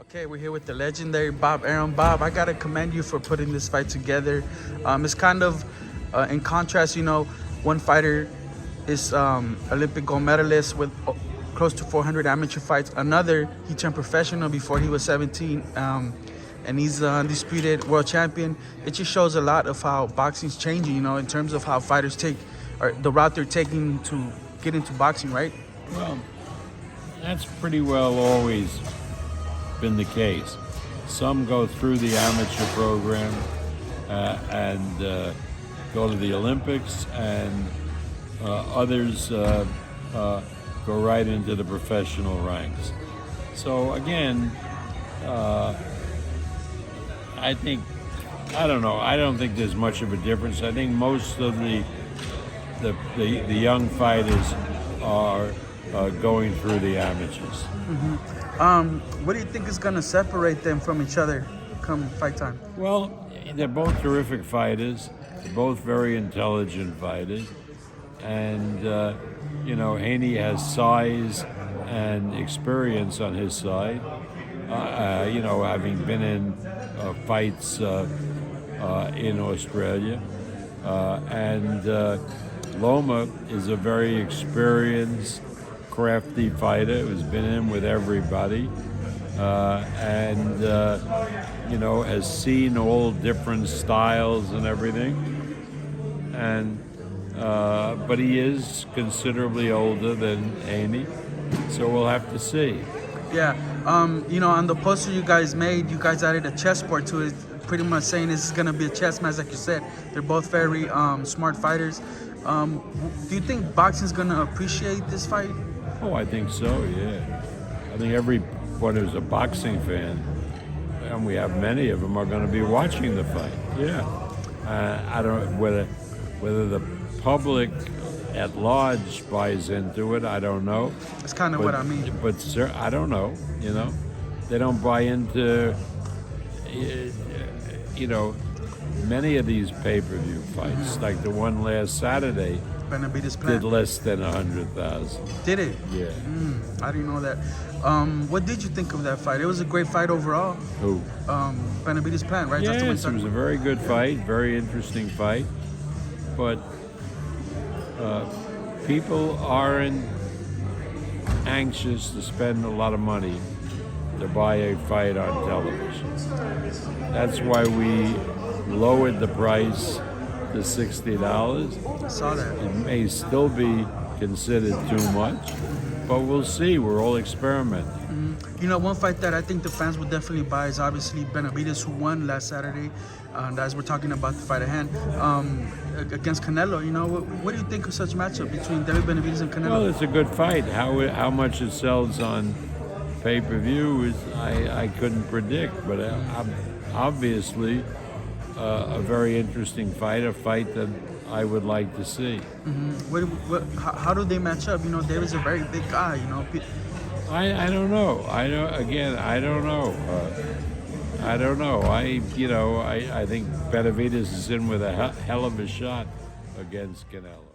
Okay, we're here with the legendary Arum. Bob, I gotta commend you for putting this fight together. It's kind of in contrast, one fighter is Olympic gold medalist with close to 400 amateur fights. Another, he turned professional before he was 17, and he's the undisputed world champion. It just shows a lot of how boxing's changing, in terms of how fighters take, or the route they're taking to get into boxing, right? Well, that's pretty well always been the case. Some go through the amateur program and go to the Olympics, and others go right into the professional ranks. So again, I don't know. I don't think there's much of a difference. I think most of the young fighters are going through the amateurs. Mm-hmm. What do you think is going to separate them from each other come fight time? Well, they're both terrific fighters. They're both very intelligent fighters. And, Haney has size and experience on his side. Having been in fights in Australia. And Loma is a very experienced, crafty fighter who's been in with everybody, and has seen all different styles and everything. And but he is considerably older than Haney, so we'll have to see. Yeah, on the poster you guys made, you guys added a chessboard to it, pretty much saying this is gonna be a chess match, like you said. They're both very smart fighters. Do you think boxing's gonna appreciate this fight? Oh, I think so, yeah. I think everyone who's a boxing fan, and we have many of them, are going to be watching the fight, yeah. I don't know whether the public at large buys into it, I don't know. That's kind of what I mean. But sir, I don't know, They don't buy into, many of these pay-per-view fights, like the one last Saturday, Benavidez did less than 100,000. Did it? Yeah. I didn't know that. What did you think of that fight? It was a great fight overall. Who? Benavidez plan, right? Yes, it was a very good fight, very interesting fight. But people aren't anxious to spend a lot of money to buy a fight on television. That's why we lowered the price to $60. I saw that. It may still be considered too much, but we'll see. We're all experimenting. One fight that I think the fans would definitely buy is obviously Benavidez, who won last Saturday. As we're talking about the fight at hand, against Canelo. What do you think of such matchup between Devin Benavidez and Canelo? Well, it's a good fight. How much it sells on pay-per-view is I couldn't predict, but obviously a very interesting fight, a fight that I would like to see. How do they match up? David's a very big guy. I don't know. I don't know. I don't know. I think Benavidez is in with a hell of a shot against Canelo.